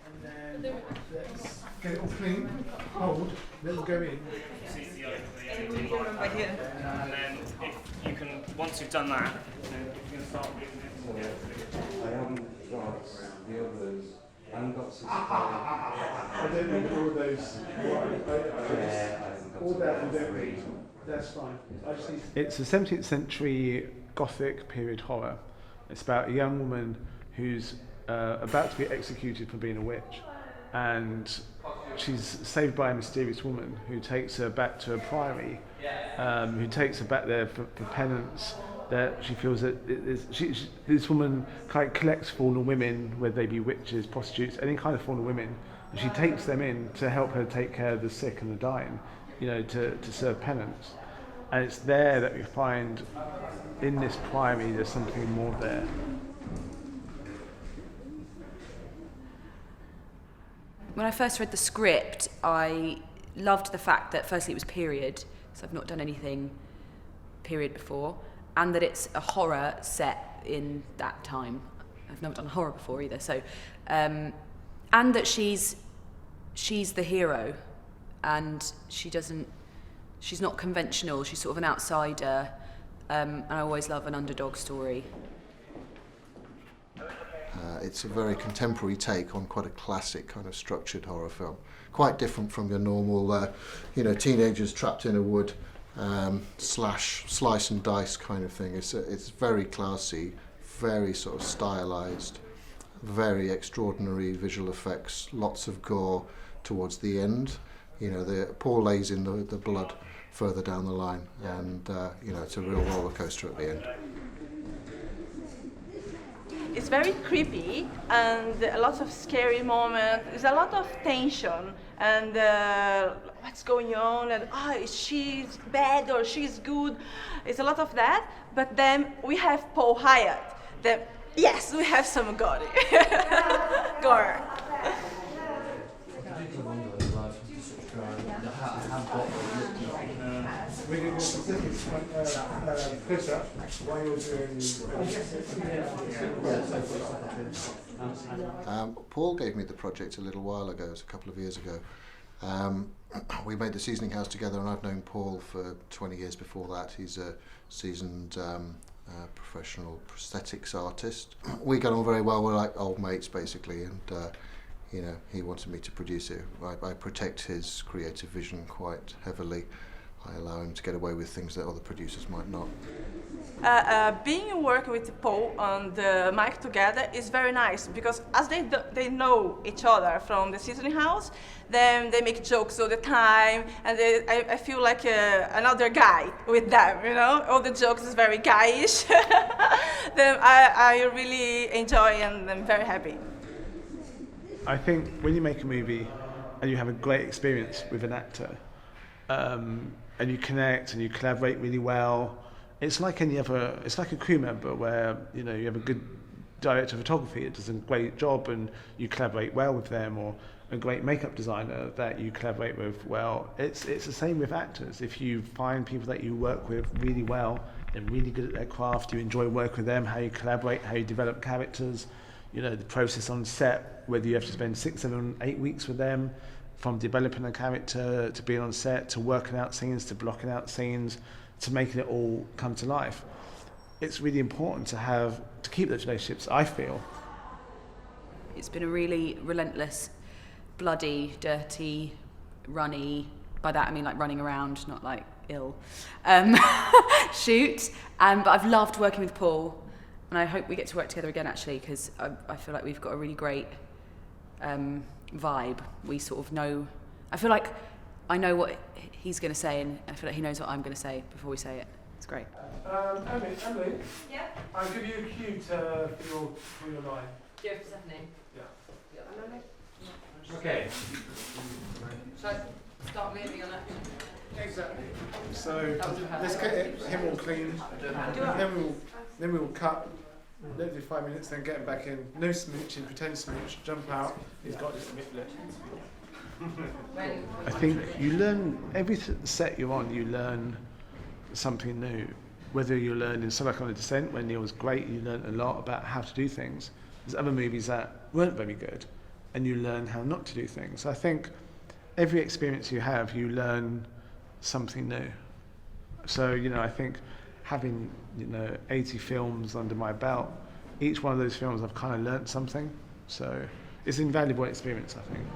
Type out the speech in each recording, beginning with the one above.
And then let's get it all clean, hold, then we'll go in. And then if you can, once you've done that, then you can start moving this. I haven't got the others. I haven't got I don't need all of those. All that we don't need. That's fine. It's a 17th century Gothic period horror. It's about a young woman who's about to be executed for being a witch, and she's saved by a mysterious woman who takes her back to a priory, who takes her back there for penance. That she feels that this woman kind of collects fallen women, whether they be witches, prostitutes, any kind of fallen women, and she takes them in to help her take care of the sick and the dying, to serve penance. And it's there that we find, in this priory, there's something more there. When I first read the script, I loved the fact that firstly it was period, so I've not done anything period before, and that it's a horror set in that time. I've never done horror before either, so and that she's the hero, and she's not conventional, she's sort of an outsider, and I always love an underdog story. It's a very contemporary take on quite a classic kind of structured horror film. Quite different from your normal, teenagers trapped in a wood, slice and dice kind of thing. It's very classy, very sort of stylized, very extraordinary visual effects, lots of gore towards the end. Paul lays in the blood further down the line, and it's a real roller coaster at the end. It's very creepy and a lot of scary moments. There's a lot of tension and what's going on and she's bad or she's good. It's a lot of that. But then we have Paul Hyett. Yes, we have some gore. Gore. We can go specifics closer while you're doing. Paul gave me the project a little while ago, it was a couple of years ago. We made the Seasoning House together, and I've known Paul for 20 years before that. He's a seasoned professional prosthetics artist. We got on very well, we're like old mates basically, and he wanted me to produce it. I protect his creative vision quite heavily. I allow him to get away with things that other producers might not. Being working with Paul on the mic together is very nice because as they know each other from the Seasoning House, then they make jokes all the time, and I feel like another guy with them. All the jokes is very guyish. Then I really enjoy and I'm very happy. I think when you make a movie and you have a great experience with an actor, and you connect and you collaborate really well, it's like it's like a crew member where you have a good director of photography that does a great job and you collaborate well with them, or a great makeup designer that you collaborate with well. It's the same with actors. If you find people that you work with really well, they're really good at their craft, you enjoy working with them, how you collaborate, how you develop characters, the process on set, whether you have to spend 6, 7, 8 weeks with them, from developing a character to being on set to working out scenes to blocking out scenes to making it all come to life. It's really important to keep those relationships, I feel. It's been a really relentless, bloody, dirty, runny, by that I mean like running around, not like ill, shoot. But I've loved working with Paul, and I hope we get to work together again actually, because I feel like we've got a really great vibe. We sort of know, I feel like I know what he's going to say, and I feel like he knows what I'm going to say before we say it. It's great. Emily, Yeah? I'll give you a cue for your line. Do you have Persephone? Yeah. Okay. Shall I start moving on it? Exactly. So let's get him all clean, then we will cut. Let do 5 minutes, then get him back in. No smooching, pretend smooch, jump out. He's got his midlet. I think you learn, every set you're on, you learn something new. Whether you learn in Summer on a Descent, when Neil was great, you learned a lot about how to do things. There's other movies that weren't very good, and you learn how not to do things. I think every experience you have, you learn something new. So, you know, I think having, you know, 80 films under my belt, each one of those films I've kind of learnt something. So it's an invaluable experience, I think.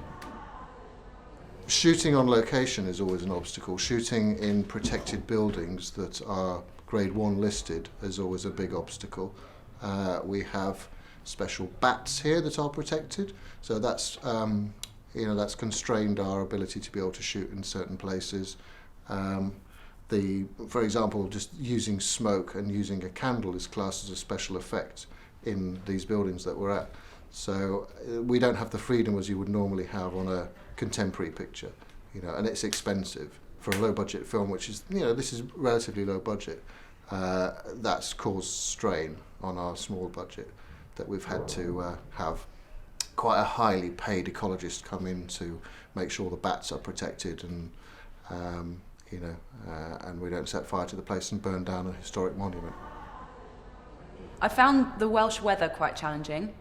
Shooting on location is always an obstacle. Shooting in protected buildings that are Grade 1 listed is always a big obstacle. We have special bats here that are protected, so that's you know, that's constrained our ability to be able to shoot in certain places. For example, just using smoke and using a candle is classed as a special effect in these buildings that we're at. So we don't have the freedom as you would normally have on a contemporary picture, you know, and it's expensive for a low budget film, which is, you know, this is relatively low budget. That's caused strain on our small budget, that we've had to have quite a highly paid ecologist come in to make sure the bats are protected, and you know, and we don't set fire to the place and burn down a historic monument. I found the Welsh weather quite challenging,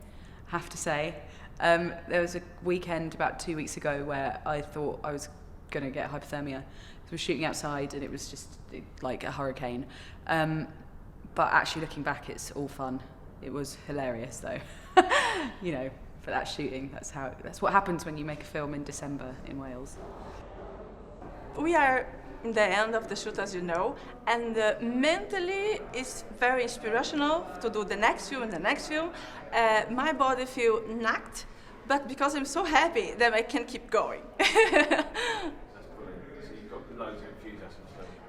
I have to say. There was a weekend about 2 weeks ago where I thought I was going to get hypothermia. So we were shooting outside and it was just like a hurricane. But actually looking back, it's all fun. It was hilarious though. You know, for that shooting, that's what happens when you make a film in December in Wales. We are in the end of the shoot, as you know, and mentally it's very inspirational to do the next film and the next film. My body feels knocked, but because I'm so happy that I can keep going. That's brilliant. So you've got loads of enthusiasm.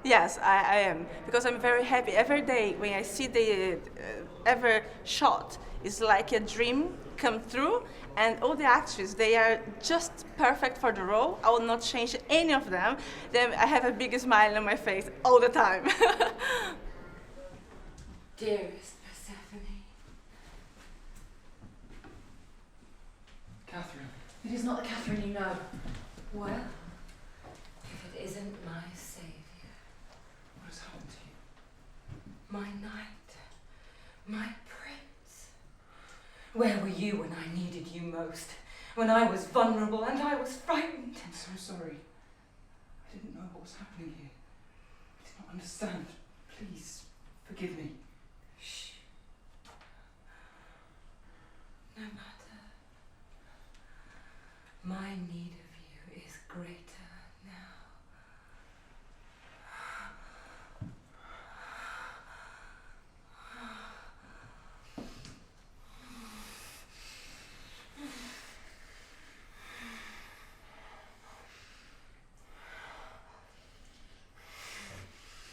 Yes, I am, because I'm very happy. Every day when I see the every shot, it's like a dream come true, and all the actors, they are just perfect for the role. I will not change any of them. Then I have a big smile on my face all the time. Dearest Persephone. Catherine. It is not the Catherine you know. Well, if it isn't my saviour. What has happened to you? My knight. My prince. Where were you when I needed you most? When I was vulnerable and I was frightened? I'm so sorry. I didn't know what was happening here. I did not understand. Please, forgive me. Shh. No matter. My need of you is greater now.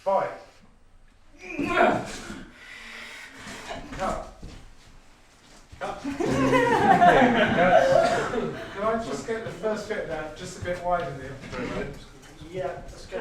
Fight. Cut. Cut. Can I just get the first bit now, just a bit wider there? Yeah, let's go.